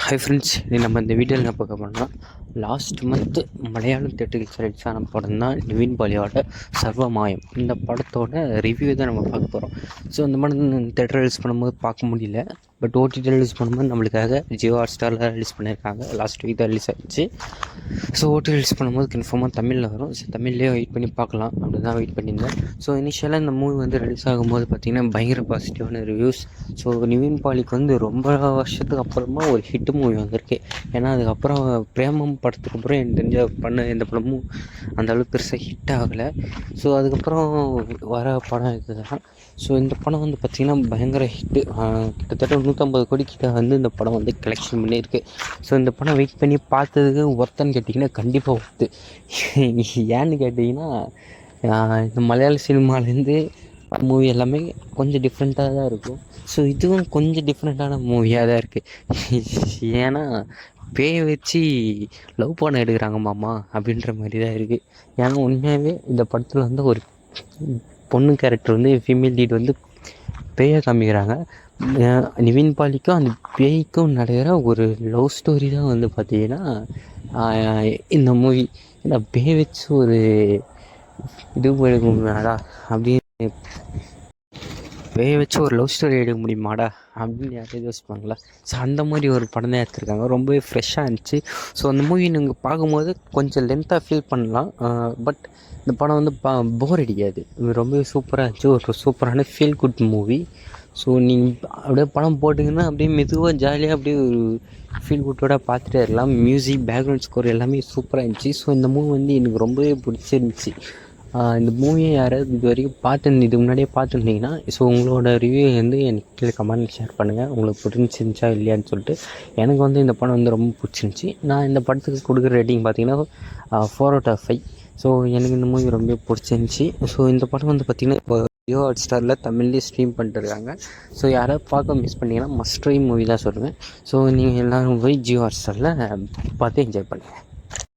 Hi friends, இது நம்ம இந்த வீடியோவில் என்ன பார்க்க போனோம்னா, லாஸ்ட் மந்த்து மலையாளம் தேட்டருக்கு செலக்ட் ஆன படம் தான் நிவின் பாலியோட சர்வமாயம். இந்த படத்தோட ரிவ்யூ தான் நம்ம பார்க்க போகிறோம். ஸோ இந்த படம் தேட்டர் ரிலீஸ் பண்ணும்போது பார்க்க முடியல, பட் ஓடிடி ரிலீஸ் பண்ணும்போது நம்மளுக்காக ஜியோ ஹாட்ஸ்டாரில் ரிலீஸ் பண்ணியிருக்காங்க. லாஸ்ட் வீக் தான் ரிலீஸ் ஆகிடுச்சு. ஸோ ஓடிடி ரிலீஸ் பண்ணும்போது கன்ஃபார்மாக தமிழில் வரும். ஸோ தமிழ்லேயே வெயிட் பண்ணி பார்க்கலாம் அப்படின்னு தான் வெயிட் பண்ணியிருந்தேன். ஸோ இனிஷியலாக இந்த மூவி வந்து ரிலீஸ் ஆகும்போது பார்த்திங்கன்னா பயங்கர பாசிட்டிவான ரிவ்யூஸ். ஸோ நிவின் பாலிக்கு வந்து ரொம்ப வருஷத்துக்கு அப்புறமா ஒரு ஹிட் மூவி வந்திருக்கு. ஏன்னா அதுக்கப்புறம் பிரேமம் படத்துக்கு அப்புறம் எனக்கு தெரிஞ்ச பண்ண எந்த படமும் அந்த அளவுக்கு பெருசாக ஹிட் ஆகலை. ஸோ அதுக்கப்புறம் வர படம் இதுதான். ஸோ இந்த படம் வந்து பார்த்திங்கன்னா பயங்கர ஹிட்டு. கிட்டத்தட்ட 150 கோடி கிட்ட வந்து இந்த படம் வந்து கலெக்ஷன் பண்ணியிருக்கு. ஸோ இந்த படம் வெயிட் பண்ணி பார்த்ததுக்கு ஒர்த்தான்னு கேட்டிங்கன்னா கண்டிப்பாக ஒர்த்து. ஏன்னு கேட்டிங்கன்னா இந்த மலையாள சினிமாலேருந்து மூவி எல்லாமே கொஞ்சம் டிஃப்ரெண்ட்டாக தான் இருக்கும். ஸோ இதுவும் கொஞ்சம் டிஃப்ரெண்ட்டான மூவியாக தான் இருக்குது. ஏன்னா பேயை வச்சு லவ் பண்ண எடுக்கிறாங்க மாமா அப்படின்ற மாதிரி தான் இருக்குது. ஏன்னா உண்மையாகவே இந்த படத்தில் வந்து ஒரு பொண்ணு கேரக்டர் வந்து ஃபீமேல் லீட் வந்து பேயை காமிக்கிறாங்க. நிவின் பாலிக்கும் அந்த பேய்க்கும் நடக்கிற ஒரு லவ் ஸ்டோரி தான் வந்து பார்த்திங்கன்னா இந்த மூவி. ஏன்னா பேயை வச்சு ஒரு இது எடுக்க முடியாதா அப்படின்னு, பேயை வச்சு ஒரு லவ் ஸ்டோரி எடுக்க முடியுமாடா அப்படின்னு யாராவது யோசிப்பாங்களா? ஸோ அந்த மாதிரி ஒரு படம் தான் எடுத்துருக்காங்க. ரொம்பவே ஃப்ரெஷ்ஷாக இருந்துச்சு. ஸோ அந்த மூவி நீங்கள் பார்க்கும்போது கொஞ்சம் லென்த்தாக ஃபீல் பண்ணலாம், பட் இந்த படம் வந்து போர் அடிக்காது. ரொம்பவே சூப்பராக இருந்துச்சு. ஒரு சூப்பரான ஃபீல் குட் மூவி. ஸோ நீங்கள் அப்படியே படம் போட்டிங்கன்னா அப்படியே மெதுவாக ஜாலியாக அப்படியே ஒரு ஃபீல் குட்டோட பார்த்துட்டே இருக்கலாம். மியூசிக், பேக்ரவுண்ட் ஸ்கோர் எல்லாமே சூப்பராக இருந்துச்சு. ஸோ இந்த மூவி வந்து எனக்கு ரொம்பவே பிடிச்சிருந்துச்சி. இந்த மூவியை யாராவது இது வரைக்கும் இதுக்கு முன்னாடியே பார்த்துருந்தீங்கன்னா, ஸோ உங்களோட ரிவ்யூ வந்து எனக்கு கீழே கமெண்ட் ஷேர் பண்ணுங்கள். உங்களுக்கு பிடிச்சிருந்துச்சா இல்லையான்னு சொல்லிட்டு. எனக்கு வந்து இந்த படம் வந்து ரொம்ப பிடிச்சிருந்துச்சி. நான் இந்த படத்துக்கு கொடுக்குற ரேட்டிங் பார்த்திங்கன்னா 4/5. ஸோ எனக்கு இந்த மூவி ரொம்ப பிடிச்சிருந்துச்சி. ஸோ இந்த படம் வந்து பார்த்திங்கன்னா இப்போ ஜியோ ஹாட்ஸ்டாரில் தமிழ்லேயே ஸ்ட்ரீம் பண்ணிட்டுருக்காங்க. ஸோ யாராவது பார்க்க மிஸ் பண்ணிங்கன்னா மஸ்ட் ட்ரை மூவி தான் சொல்லுவேன். ஸோ நீங்கள் எல்லோரும் போய் ஜியோ ஹாட்ஸ்டாரில் பார்த்து என்ஜாய் பண்ணுங்கள்.